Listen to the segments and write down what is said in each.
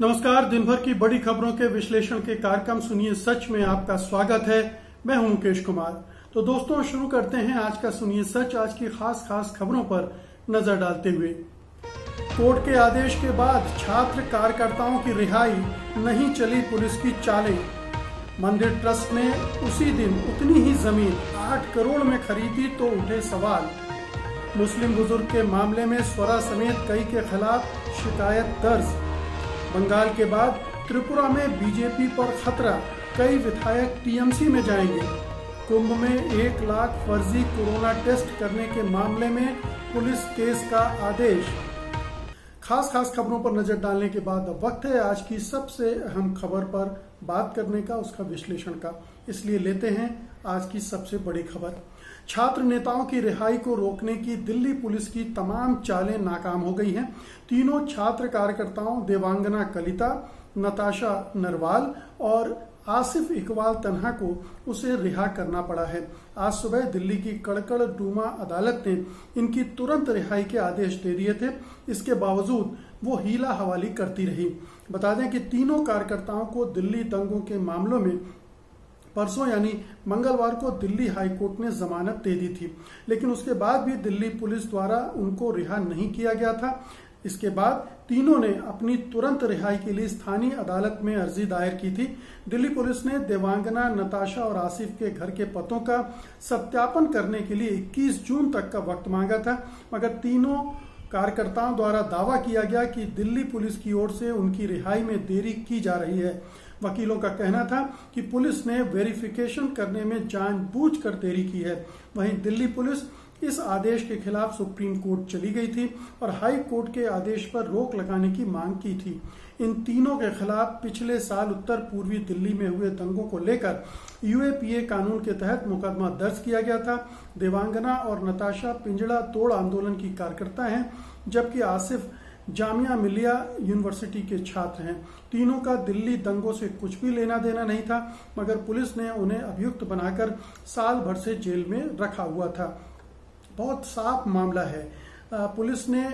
नमस्कार। दिन भर की बड़ी खबरों के विश्लेषण के कार्यक्रम सुनिए सच में आपका स्वागत है। मैं हूं मुकेश कुमार। तो दोस्तों शुरू करते हैं आज का सुनिए सच। आज की खास खबरों पर नजर डालते हुए कोर्ट के आदेश के बाद छात्र कार्यकर्ताओं की रिहाई, नहीं चली पुलिस की चालें। मंदिर ट्रस्ट ने उसी दिन उतनी ही जमीन 8 करोड़ में खरीदी तो उठे सवाल। मुस्लिम बुजुर्ग के मामले में स्वरा समेत कई के खिलाफ शिकायत दर्ज। बंगाल के बाद त्रिपुरा में बीजेपी पर खतरा, कई विधायक टीएमसी में जाएंगे। कुंभ में 1 लाख फर्जी कोरोना टेस्ट करने के मामले में पुलिस केस का आदेश। खास खबरों पर नजर डालने के बाद अब वक्त है आज की सबसे अहम खबर पर बात करने का, उसका विश्लेषण का। इसलिए लेते हैं आज की सबसे बड़ी खबर। छात्र नेताओं की रिहाई को रोकने की दिल्ली पुलिस की तमाम चालें नाकाम हो गई हैं। तीनों छात्र कार्यकर्ताओं देवांगना कलिता, नताशा नरवाल और आसिफ इकबाल तन्हा को उसे रिहा करना पड़ा है। आज सुबह दिल्ली की कड़कड़ डूमा अदालत ने इनकी तुरंत रिहाई के आदेश दे दिए थे। इसके बावजूद वो हीला हवाली करती रही। बता दें कि तीनों कार्यकर्ताओं को दिल्ली दंगों के मामलों में परसों यानी मंगलवार को दिल्ली हाईकोर्ट ने जमानत दे दी थी, लेकिन उसके बाद भी दिल्ली पुलिस द्वारा उनको रिहा नहीं किया गया था। इसके बाद तीनों ने अपनी तुरंत रिहाई के लिए स्थानीय अदालत में अर्जी दायर की थी। दिल्ली पुलिस ने देवांगना, नताशा और आसिफ के घर के पतों का सत्यापन करने के लिए 21 जून तक का वक्त मांगा था, मगर तीनों कार्यकर्ताओं द्वारा दावा किया गया कि दिल्ली पुलिस की ओर से उनकी रिहाई में देरी की जा रही है। वकीलों का कहना था कि पुलिस ने वेरिफिकेशन करने में जानबूझकर देरी की है। वहीं दिल्ली पुलिस इस आदेश के खिलाफ सुप्रीम कोर्ट चली गई थी और हाई कोर्ट के आदेश पर रोक लगाने की मांग की थी। इन तीनों के खिलाफ पिछले साल उत्तर पूर्वी दिल्ली में हुए दंगों को लेकर यूएपीए कानून के तहत मुकदमा दर्ज किया गया था। देवांगना और नताशा पिंजड़ा तोड़ आंदोलन की कार्यकर्ता हैं, जबकि आसिफ जामिया मिलिया यूनिवर्सिटी के छात्र हैं। तीनों का दिल्ली दंगों से कुछ भी लेना देना नहीं था, मगर पुलिस ने उन्हें अभियुक्त बनाकर साल भर से जेल में रखा हुआ था। बहुत साफ मामला है। पुलिस ने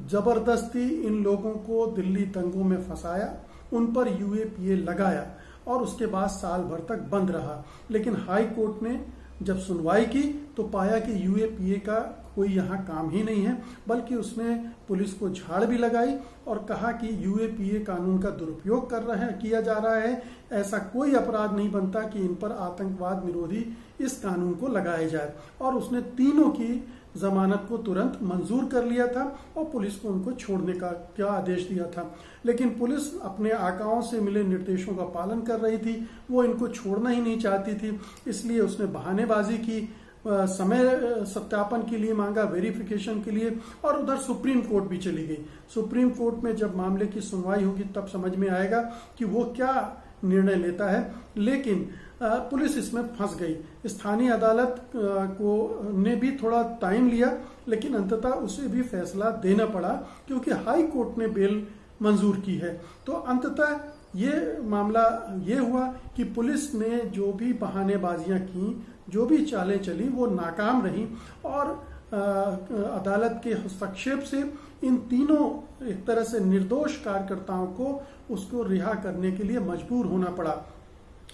जबरदस्ती इन लोगों को दिल्ली दंगों में फंसाया, उन पर यूएपीए लगाया और उसके बाद साल भर तक बंद रहा। लेकिन हाई कोर्ट ने जब सुनवाई की तो पाया कि यूएपीए का कोई यहाँ काम ही नहीं है, बल्कि उसने पुलिस को झाड़ भी लगाई और कहा कि यूएपीए कानून का दुरुपयोग किया जा रहा है। ऐसा कोई अपराध नहीं बनता कि इन पर आतंकवाद निरोधी इस कानून को लगाया जाए। और उसने तीनों की जमानत को तुरंत मंजूर कर लिया था और पुलिस को उनको छोड़ने का क्या आदेश दिया था। लेकिन पुलिस अपने आकाओं से मिले निर्देशों का पालन कर रही थी, वो इनको छोड़ना ही नहीं चाहती थी। इसलिए उसने बहानेबाजी की, समय सत्यापन के लिए मांगा, वेरिफिकेशन के लिए, और उधर सुप्रीम कोर्ट भी चली गई। सुप्रीम कोर्ट में जब मामले की सुनवाई होगी तब समझ में आएगा कि वो क्या निर्णय लेता है। लेकिन पुलिस इसमें फंस गई। स्थानीय अदालत को ने भी थोड़ा टाइम लिया, लेकिन अंततः उसे भी फैसला देना पड़ा क्योंकि हाई कोर्ट ने बेल मंजूर की है। तो अंततः ये मामला ये हुआ कि पुलिस ने जो भी बहानेबाजियां की, जो भी चालें चली, वो नाकाम रही और अदालत के हस्तक्षेप से इन तीनों एक तरह से निर्दोष कार्यकर्ताओं को उसको रिहा करने के लिए मजबूर होना पड़ा।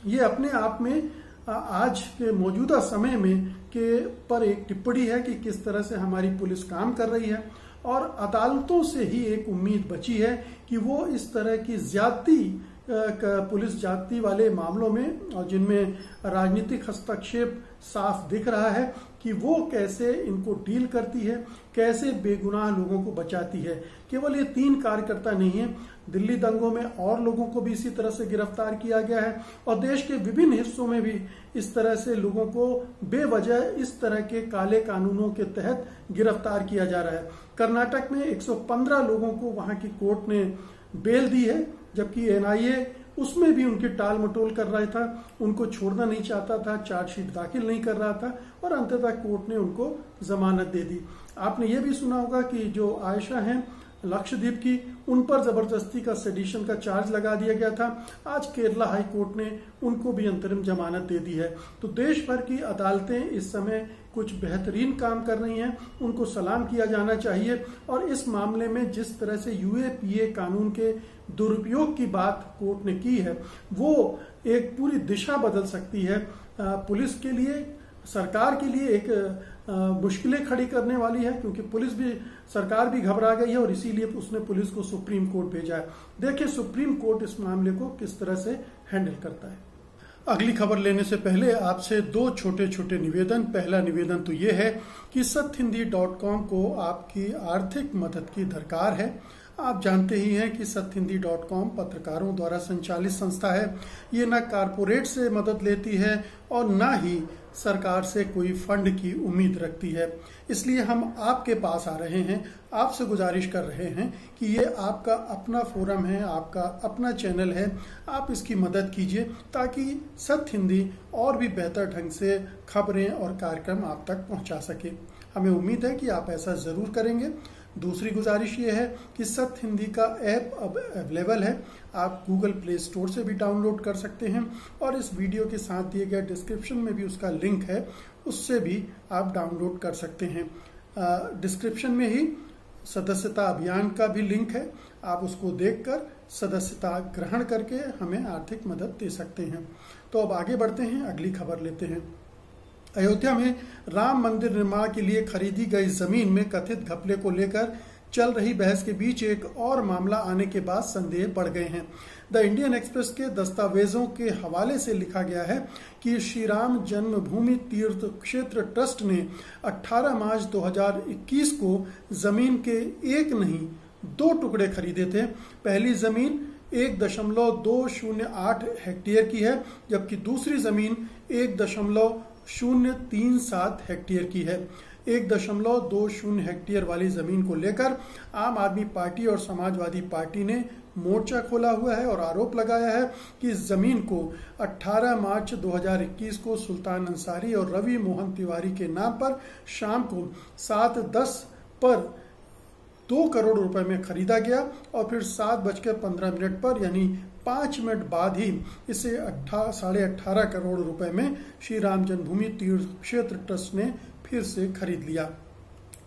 ये अपने आप में आज के मौजूदा समय में के पर एक टिप्पणी है कि किस तरह से हमारी पुलिस काम कर रही है। और अदालतों से ही एक उम्मीद बची है कि वो इस तरह की ज्यादती पुलिस जाति वाले मामलों में, और जिनमें राजनीतिक हस्तक्षेप साफ दिख रहा है, कि वो कैसे इनको डील करती है, कैसे बेगुनाह लोगों को बचाती है। केवल ये 3 कार्यकर्ता नहीं है, दिल्ली दंगों में और लोगों को भी इसी तरह से गिरफ्तार किया गया है और देश के विभिन्न हिस्सों में भी इस तरह से लोगों को बेवजह इस तरह के काले कानूनों के तहत गिरफ्तार किया जा रहा है। कर्नाटक में 115 लोगों को वहां की कोर्ट ने बेल दी है, जबकि एनआईए उसमें भी उनकी टाल मटोल कर रहा था, उनको छोड़ना नहीं चाहता था, चार्जशीट दाखिल नहीं कर रहा था और अंततः कोर्ट ने उनको जमानत दे दी। आपने ये भी सुना होगा कि जो आयशा हैं लक्षद्वीप की, उन पर जबरदस्ती का सेडिशन का चार्ज लगा दिया गया था। आज केरला हाई कोर्ट ने उनको भी अंतरिम जमानत दे दी है। तो देश भर की अदालतें इस समय कुछ बेहतरीन काम कर रही हैं, उनको सलाम किया जाना चाहिए। और इस मामले में जिस तरह से यूएपीए कानून के दुरुपयोग की बात कोर्ट ने की है, वो एक पूरी दिशा बदल सकती है। पुलिस के लिए, सरकार के लिए एक मुश्किलें खड़ी करने वाली है, क्योंकि पुलिस भी, सरकार भी घबरा गई है और इसीलिए उसने पुलिस को सुप्रीम कोर्ट भेजा है। देखिए सुप्रीम कोर्ट इस मामले को किस तरह से हैंडल करता है। अगली खबर लेने से पहले आपसे दो छोटे छोटे निवेदन। पहला निवेदन तो ये है कि सत्यहिंदी.com को आपकी आर्थिक मदद की दरकार है। आप जानते ही हैं कि सत्यहिंदी.com पत्रकारों द्वारा संचालित संस्था है। ये न कारपोरेट से मदद लेती है और न ही सरकार से कोई फंड की उम्मीद रखती है। इसलिए हम आपके पास आ रहे हैं, आपसे गुजारिश कर रहे हैं कि ये आपका अपना फोरम है, आपका अपना चैनल है, आप इसकी मदद कीजिए ताकि सत्य हिंदी और भी बेहतर ढंग से खबरें और कार्यक्रम आप तक पहुंचा सके। हमें उम्मीद है कि आप ऐसा जरूर करेंगे। दूसरी गुजारिश ये है कि सत्य हिंदी का ऐप अब अवेलेबल है, आप गूगल प्ले स्टोर से भी डाउनलोड कर सकते हैं और इस वीडियो के साथ दिए गए डिस्क्रिप्शन में भी उसका लिंक है, उससे भी आप डाउनलोड कर सकते हैं। डिस्क्रिप्शन में ही सदस्यता अभियान का भी लिंक है, आप उसको देखकर सदस्यता ग्रहण करके हमें आर्थिक मदद दे सकते हैं। तो अब आगे बढ़ते हैं, अगली खबर लेते हैं। अयोध्या में राम मंदिर निर्माण के लिए खरीदी गई जमीन में कथित घपले को लेकर चल रही बहस के बीच एक और मामला आने के बाद संदेह बढ़ गए हैं। द इंडियन एक्सप्रेस के दस्तावेजों के हवाले से लिखा गया है कि श्री राम जन्मभूमि तीर्थ क्षेत्र ट्रस्ट ने 18 मार्च 2021 को जमीन के एक नहीं 2 टुकड़े खरीदे थे। पहली जमीन 1.208 हेक्टेयर की है, जबकि दूसरी जमीन 1.037 हेक्टेयर की है। 1.20 हेक्टेयर वाली जमीन को लेकर आम आदमी पार्टी और समाजवादी पार्टी ने मोर्चा खोला हुआ है और आरोप लगाया है कि इस जमीन को 18 मार्च 2021 को सुल्तान अंसारी और रवि मोहन तिवारी के नाम पर शाम को 7:10 पर 2 करोड़ रुपए में खरीदा गया और फिर 7:15 पर यानी 5 मिनट बाद ही इसे 18.5 करोड़ रुपए में श्री राम जन्मभूमि तीर्थ क्षेत्र ट्रस्ट ने फिर से खरीद लिया।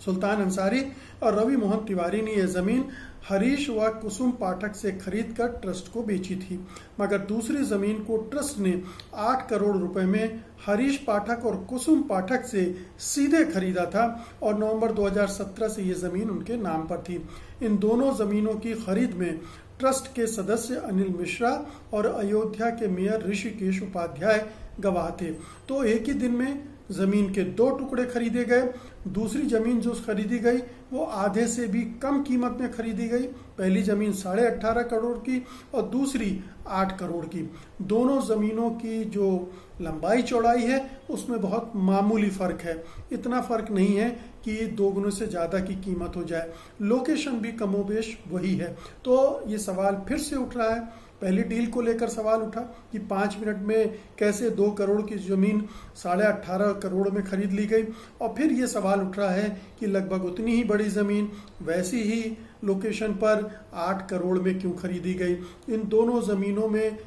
सुल्तान अंसारी और रवि मोहन तिवारी ने यह जमीन हरीश व कुसुम पाठक से खरीदकर ट्रस्ट को बेची थी, मगर दूसरी जमीन को ट्रस्ट ने 8 करोड़ रुपए में हरीश पाठक और कुसुम पाठक से सीधे खरीदा था और नवंबर 2017 से यह जमीन उनके नाम पर थी। इन दोनों जमीनों की खरीद में ट्रस्ट के सदस्य अनिल मिश्रा और अयोध्या के मेयर ऋषिकेश उपाध्याय गवाह थे। तो एक ही दिन में जमीन के 2 टुकड़े खरीदे गए। दूसरी जमीन जो खरीदी गई वो आधे से भी कम कीमत में खरीदी गई। पहली जमीन 18.5 करोड़ की और दूसरी 8 करोड़ की। दोनों जमीनों की जो लंबाई चौड़ाई है उसमें बहुत मामूली फर्क है, इतना फर्क नहीं है कि 2 गुने से ज्यादा की कीमत हो जाए। लोकेशन भी कमोबेश वही है। तो ये सवाल फिर से उठ रहा है। पहली डील को लेकर सवाल उठा कि 5 मिनट में कैसे 2 करोड़ की जमीन 18.5 करोड़ में खरीद ली गई, और फिर ये सवाल उठ रहा है कि लगभग उतनी ही बड़ी जमीन वैसी ही लोकेशन पर 8 करोड़ में क्यों खरीदी गई। इन दोनों जमीनों में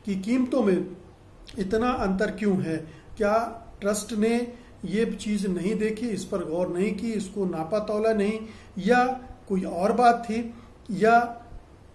की कीमतों में इतना अंतर क्यों है? क्या ट्रस्ट ने ये चीज नहीं देखी, इस पर गौर नहीं की, इसको नापा तौला नहीं, या कोई और बात थी, या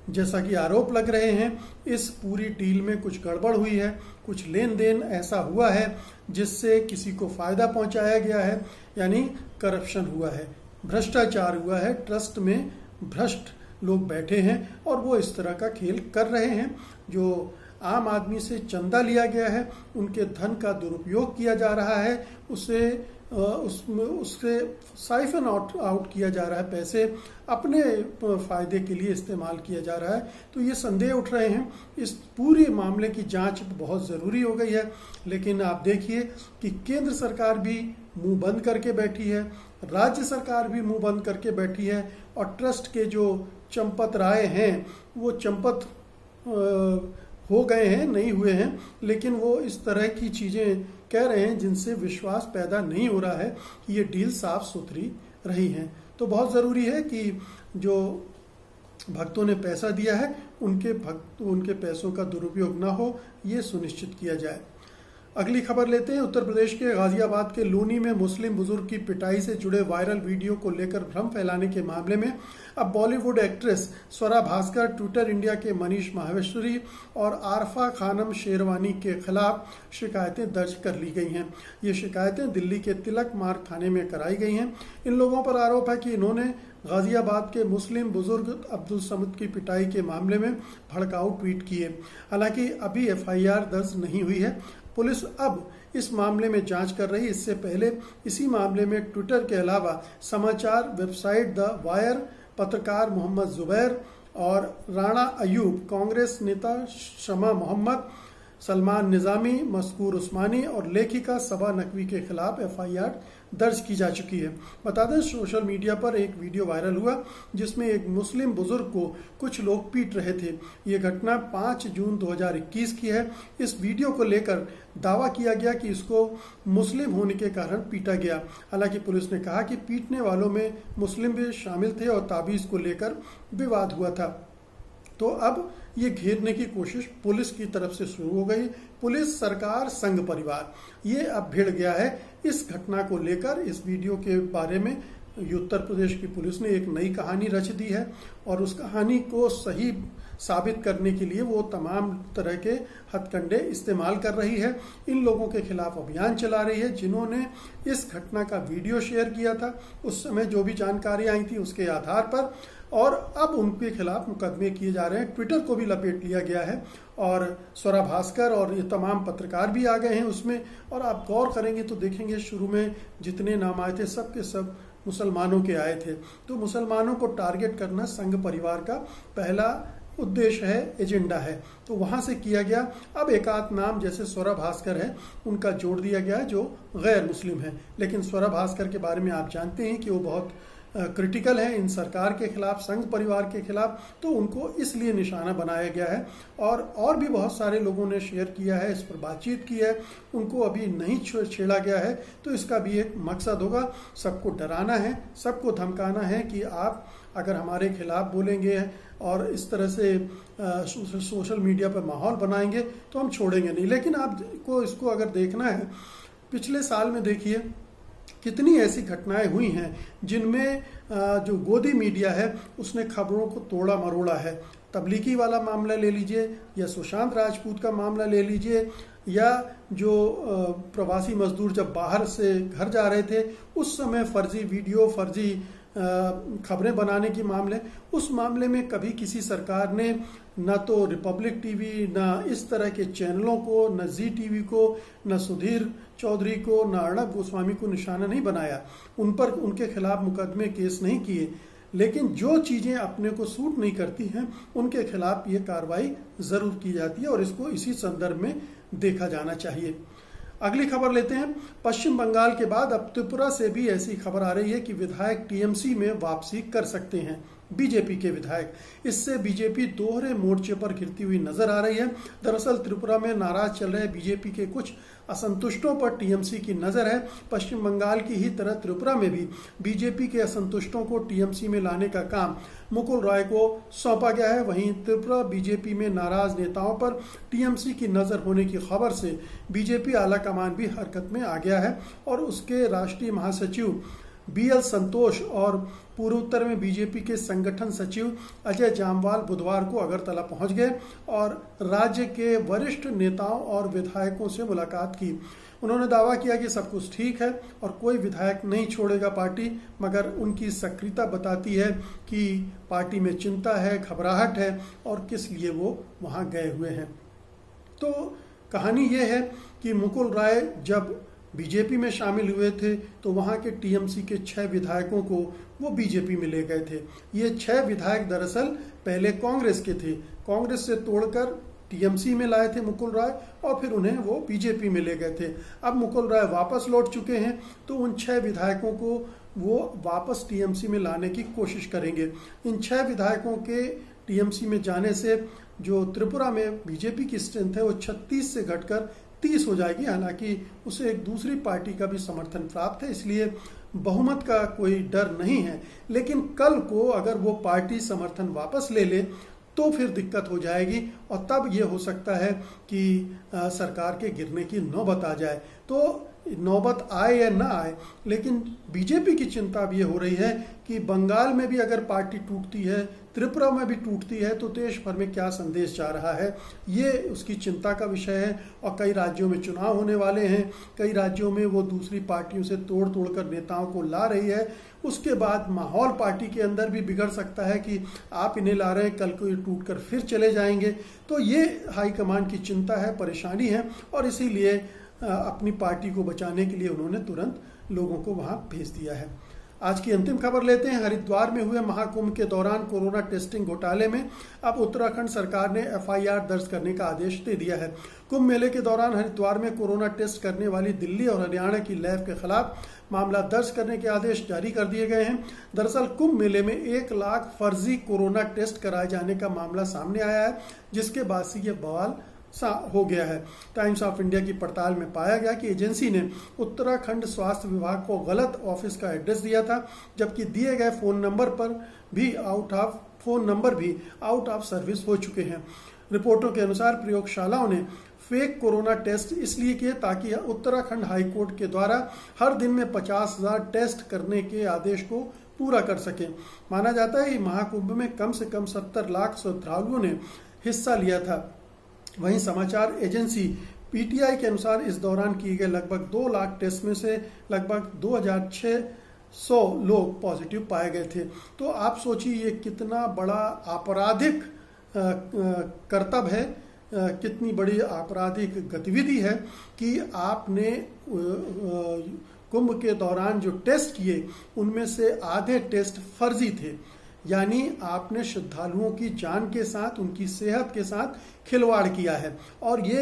जैसा कि आरोप लग रहे हैं इस पूरी डील में कुछ गड़बड़ हुई है, कुछ लेन देन ऐसा हुआ है जिससे किसी को फायदा पहुंचाया गया है, यानी करप्शन हुआ है, भ्रष्टाचार हुआ है। ट्रस्ट में भ्रष्ट लोग बैठे हैं और वो इस तरह का खेल कर रहे हैं। जो आम आदमी से चंदा लिया गया है, उनके धन का दुरुपयोग किया जा रहा है, उससे साइफन आउट किया जा रहा है, पैसे अपने फायदे के लिए इस्तेमाल किया जा रहा है। तो ये संदेह उठ रहे हैं। इस पूरे मामले की जांच बहुत जरूरी हो गई है, लेकिन आप देखिए कि केंद्र सरकार भी मुंह बंद करके बैठी है, राज्य सरकार भी मुंह बंद करके बैठी है, और ट्रस्ट के जो चंपत राय हैं वो चंपत हो गए हैं, नहीं हुए हैं, लेकिन वो इस तरह की चीजें कह रहे हैं जिनसे विश्वास पैदा नहीं हो रहा है कि ये डील साफ सुथरी रही है। तो बहुत जरूरी है कि जो भक्तों ने पैसा दिया है उनके पैसों का दुरुपयोग ना हो, ये सुनिश्चित किया जाए। अगली खबर लेते हैं। उत्तर प्रदेश के गाजियाबाद के लोनी में मुस्लिम बुजुर्ग की पिटाई से जुड़े वायरल वीडियो को लेकर भ्रम फैलाने के मामले में अब Bollywood actress Swara Bhaskar, Twitter India के मनीष माहेश्वरी और आरफा खानम शेरवानी के खिलाफ शिकायतें दर्ज कर ली गई हैं। ये शिकायतें दिल्ली के तिलक मार्ग थाने में कराई गई हैं। इन लोगों पर आरोप है कि इन्होंने गाजियाबाद के मुस्लिम बुजुर्ग अब्दुल समद की पिटाई के मामले में भड़काऊ ट्वीट किए। हालांकि अभी एफआईआर दर्ज नहीं हुई है। पुलिस अब इस मामले में जांच कर रही है। इससे पहले इसी मामले में ट्विटर के अलावा समाचार वेबसाइट द वायर, पत्रकार मोहम्मद जुबैर और राणा अयूब, कांग्रेस नेता शमा मोहम्मद, सलमान निजामी, मस्कूर उस्मानी और लेखिका सबा नकवी के खिलाफ एफआईआर दर्ज की जा चुकी है। बता दें, सोशल मीडिया पर एक वीडियो वायरल हुआ जिसमें एक मुस्लिम बुजुर्ग को कुछ लोग पीट रहे थे। ये घटना 5 जून 2021 की है। इस वीडियो को लेकर दावा किया गया कि इसको मुस्लिम होने के कारण पीटा गया। हालांकि पुलिस ने कहा कि पीटने वालों में मुस्लिम भी शामिल थे और ताबीज को लेकर विवाद हुआ था। तो अब ये घेरने की कोशिश पुलिस की तरफ से शुरू हो गई। पुलिस, सरकार, संघ परिवार, ये अब भिड़ गया है इस घटना को लेकर। इस वीडियो के बारे में उत्तर प्रदेश की पुलिस ने एक नई कहानी रच दी है और उस कहानी को सही साबित करने के लिए वो तमाम तरह के हथकंडे इस्तेमाल कर रही है। इन लोगों के खिलाफ अभियान चला रही है जिन्होंने इस घटना का वीडियो शेयर किया था। उस समय जो भी जानकारी आई थी उसके आधार पर, और अब उनके खिलाफ मुकदमे किए जा रहे हैं। ट्विटर को भी लपेट लिया गया है और स्वरा भास्कर और ये तमाम पत्रकार भी आ गए हैं उसमें। और आप गौर करेंगे तो देखेंगे शुरू में जितने नाम आए थे सब के सब मुसलमानों के आए थे। तो मुसलमानों को टारगेट करना संघ परिवार का पहला उद्देश्य है, एजेंडा है। तो वहां से किया गया। अब एक आध नाम जैसे स्वरा भास्कर है उनका जोड़ दिया गया जो गैर मुस्लिम है। लेकिन स्वरा भास्कर के बारे में आप जानते हैं कि वो बहुत क्रिटिकल है इन सरकार के खिलाफ, संघ परिवार के खिलाफ। तो उनको इसलिए निशाना बनाया गया है। और भी बहुत सारे लोगों ने शेयर किया है, इस पर बातचीत की है, उनको अभी नहीं छेड़ा गया है। तो इसका भी एक मकसद होगा, सबको डराना है, सबको धमकाना है कि आप अगर हमारे खिलाफ बोलेंगे और इस तरह से सोशल मीडिया पर माहौल बनाएंगे तो हम छोड़ेंगे नहीं। लेकिन आपको इसको अगर देखना है, पिछले साल में देखिए कितनी ऐसी घटनाएं हुई हैं जिनमें जो गोदी मीडिया है उसने खबरों को तोड़ा मरोड़ा है। तबलीगी वाला मामला ले लीजिए या सुशांत राजपूत का मामला ले लीजिए या जो प्रवासी मजदूर जब बाहर से घर जा रहे थे उस समय फर्जी वीडियो, फर्जी खबरें बनाने के मामले, उस मामले में कभी किसी सरकार ने न तो रिपब्लिक टीवी, न इस तरह के चैनलों को, न जी टीवी को, न सुधीर चौधरी को, न अर्णब गोस्वामी को निशाना नहीं बनाया। उन पर उनके खिलाफ मुकदमे, केस नहीं किए। लेकिन जो चीजें अपने को सूट नहीं करती हैं उनके खिलाफ ये कार्रवाई जरूर की जाती है और इसको इसी संदर्भ में देखा जाना चाहिए। अगली खबर लेते हैं। पश्चिम बंगाल के बाद अब त्रिपुरा से भी ऐसी खबर आ रही है कि विधायक टीएमसी में वापसी कर सकते हैं बीजेपी के विधायक। इससे बीजेपी दोहरे मोर्चे पर गिरती हुई नजर आ रही है। दरअसल त्रिपुरा में नाराज चल रहे बीजेपी के कुछ असंतुष्टों पर टीएमसी की नजर है। पश्चिम बंगाल की ही तरह त्रिपुरा में भी बीजेपी के असंतुष्टों को टीएमसी में लाने का काम मुकुल रॉय को सौंपा गया है। वहीं त्रिपुरा बीजेपी में नाराज नेताओं पर टीएमसी की नजर होने की खबर से बीजेपी आलाकमान भी हरकत में आ गया है और उसके राष्ट्रीय महासचिव बीएल संतोष और पूर्वोत्तर में बीजेपी के संगठन सचिव अजय जामवाल बुधवार को अगरतला पहुंच गए और राज्य के वरिष्ठ नेताओं और विधायकों से मुलाकात की। उन्होंने दावा किया कि सब कुछ ठीक है और कोई विधायक नहीं छोड़ेगा पार्टी, मगर उनकी सक्रियता बताती है कि पार्टी में चिंता है, घबराहट है और किस लिए वो वहां गए हुए हैं। तो कहानी ये है कि मुकुल राय जब बीजेपी में शामिल हुए थे तो वहां के टीएमसी के 6 विधायकों को वो बीजेपी में ले गए थे। ये 6 विधायक दरअसल पहले कांग्रेस के थे, कांग्रेस से तोड़कर टीएमसी में लाए थे मुकुल राय और फिर उन्हें वो बीजेपी में ले गए थे। अब मुकुल राय वापस लौट चुके हैं तो उन 6 विधायकों को वो वापस टीएमसी में लाने की कोशिश करेंगे। इन 6 विधायकों के टीएमसी में जाने से जो त्रिपुरा में बीजेपी की स्ट्रेंथ है वो 36 से घटकर 30 हो जाएगी। हालांकि उसे एक दूसरी पार्टी का भी समर्थन प्राप्त है, इसलिए बहुमत का कोई डर नहीं है। लेकिन कल को अगर वो पार्टी समर्थन वापस ले ले तो फिर दिक्कत हो जाएगी और तब ये हो सकता है कि सरकार के गिरने की नौबत आ जाए। तो नौबत आए या ना आए, लेकिन बीजेपी की चिंता अब ये हो रही है कि बंगाल में भी अगर पार्टी टूटती है, त्रिपुरा में भी टूटती है, तो देश भर में क्या संदेश जा रहा है, ये उसकी चिंता का विषय है। और कई राज्यों में चुनाव होने वाले हैं, कई राज्यों में वो दूसरी पार्टियों से तोड़ कर नेताओं को ला रही है। उसके बाद माहौल पार्टी के अंदर भी बिगड़ सकता है कि आप इन्हें ला रहे हैं, कल को ये टूट कर फिर चले जाएंगे। तो ये हाईकमान की चिंता है, परेशानी है, और इसीलिए अपनी पार्टी को बचाने के लिए उन्होंने तुरंत लोगों को वहां भेज दिया है। आज की अंतिम खबर लेते हैं। हरिद्वार में हुए महाकुंभ के दौरान कोरोना टेस्टिंग घोटाले में अब उत्तराखंड सरकार ने एफआईआर दर्ज करने का आदेश दे दिया है। कुंभ मेले के दौरान हरिद्वार में कोरोना टेस्ट करने वाली दिल्ली और हरियाणा की लैब के खिलाफ मामला दर्ज करने के आदेश जारी कर दिए गए हैं। दरअसल कुंभ मेले में 1 लाख फर्जी कोरोना टेस्ट कराए जाने का मामला सामने आया है, जिसके बाद से यह बवाल हो गया है। टाइम्स ऑफ इंडिया की पड़ताल में पाया गया कि एजेंसी ने उत्तराखंड स्वास्थ्य विभाग को गलत ऑफिस का एड्रेस दिया था, जबकि दिए गए फोन नंबर भी आउट ऑफ सर्विस हो चुके हैं। रिपोर्टों के अनुसार प्रयोगशालाओं ने फेक कोरोना टेस्ट इसलिए किए ताकि उत्तराखंड हाईकोर्ट के द्वारा हर दिन में 50,000 टेस्ट करने के आदेश को पूरा कर सके। माना जाता है कि महाकुंभ में कम से कम 70 लाख श्रद्धालुओं ने हिस्सा लिया था। वहीं समाचार एजेंसी पीटीआई के अनुसार इस दौरान किए गए लगभग 2 लाख टेस्ट में से लगभग 2,600 लोग पॉजिटिव पाए गए थे। तो आप सोचिए ये कितना बड़ा आपराधिक कर्तव्य है, कितनी बड़ी आपराधिक गतिविधि है कि आपने कुंभ के दौरान जो टेस्ट किए उनमें से आधे टेस्ट फर्जी थे। यानी आपने श्रद्धालुओं की जान के साथ, उनकी सेहत के साथ खिलवाड़ किया है। और ये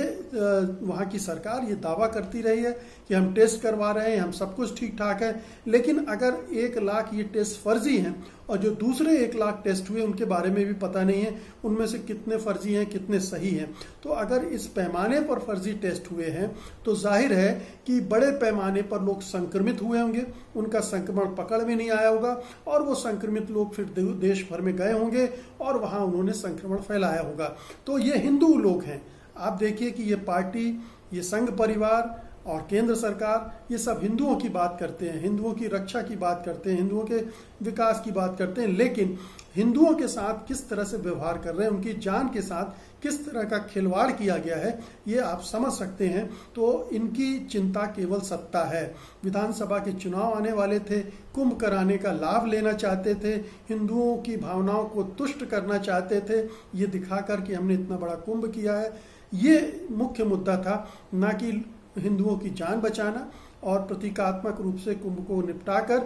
वहाँ की सरकार ये दावा करती रही है कि हम टेस्ट करवा रहे हैं, हम सब कुछ ठीक ठाक है। लेकिन अगर 1 लाख ये टेस्ट फर्जी हैं और जो दूसरे 1 लाख टेस्ट हुए उनके बारे में भी पता नहीं है उनमें से कितने फर्जी हैं, कितने सही हैं। तो अगर इस पैमाने पर फर्जी टेस्ट हुए हैं तो जाहिर है कि बड़े पैमाने पर लोग संक्रमित हुए होंगे, उनका संक्रमण पकड़ में नहीं आया होगा और वो संक्रमित लोग फिर देश भर में गए होंगे और वहां उन्होंने संक्रमण फैलाया होगा। तो ये हिंदू लोग हैं। आप देखिए कि ये पार्टी, ये संघ परिवार और केंद्र सरकार, ये सब हिंदुओं की बात करते हैं, हिंदुओं की रक्षा की बात करते हैं, हिंदुओं के विकास की बात करते हैं, लेकिन हिंदुओं के साथ किस तरह से व्यवहार कर रहे हैं, उनकी जान के साथ किस तरह का खिलवाड़ किया गया है, ये आप समझ सकते हैं। तो इनकी चिंता केवल सत्ता है। विधानसभा के चुनाव आने वाले थे, कुंभ कराने का लाभ लेना चाहते थे, हिंदुओं की भावनाओं को तुष्ट करना चाहते थे, ये दिखाकर कि हमने इतना बड़ा कुंभ किया है। ये मुख्य मुद्दा था, ना कि हिंदुओं की जान बचाना और प्रतीकात्मक रूप से कुंभ को निपटाकर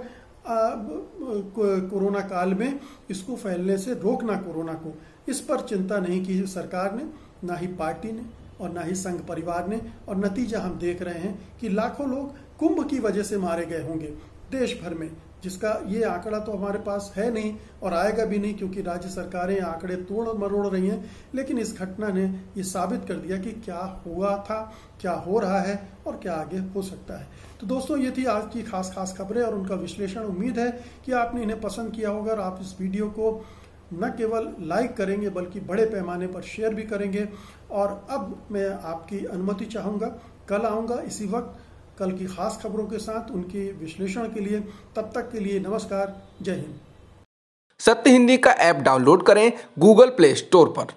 कोरोना काल में इसको फैलने से रोकना, कोरोना को। इस पर चिंता नहीं की सरकार ने, ना ही पार्टी ने और ना ही संघ परिवार ने। और नतीजा हम देख रहे हैं कि लाखों लोग कुंभ की वजह से मारे गए होंगे देश भर में, जिसका ये आंकड़ा तो हमारे पास है नहीं और आएगा भी नहीं, क्योंकि राज्य सरकारें आंकड़े तोड़ मरोड़ रही हैं। लेकिन इस घटना ने ये साबित कर दिया कि क्या हुआ था, क्या हो रहा है और क्या आगे हो सकता है। तो दोस्तों, ये थी आज की खास खबरें और उनका विश्लेषण। उम्मीद है कि आपने इन्हें पसंद किया होगा और आप इस वीडियो को न केवल लाइक करेंगे बल्कि बड़े पैमाने पर शेयर भी करेंगे। और अब मैं आपकी अनुमति चाहूँगा, कल आऊँगा इसी वक्त कल की खास खबरों के साथ, उनके विश्लेषण के लिए। तब तक के लिए नमस्कार, जय हिंद। सत्य हिंदी का ऐप डाउनलोड करें गूगल प्ले स्टोर पर।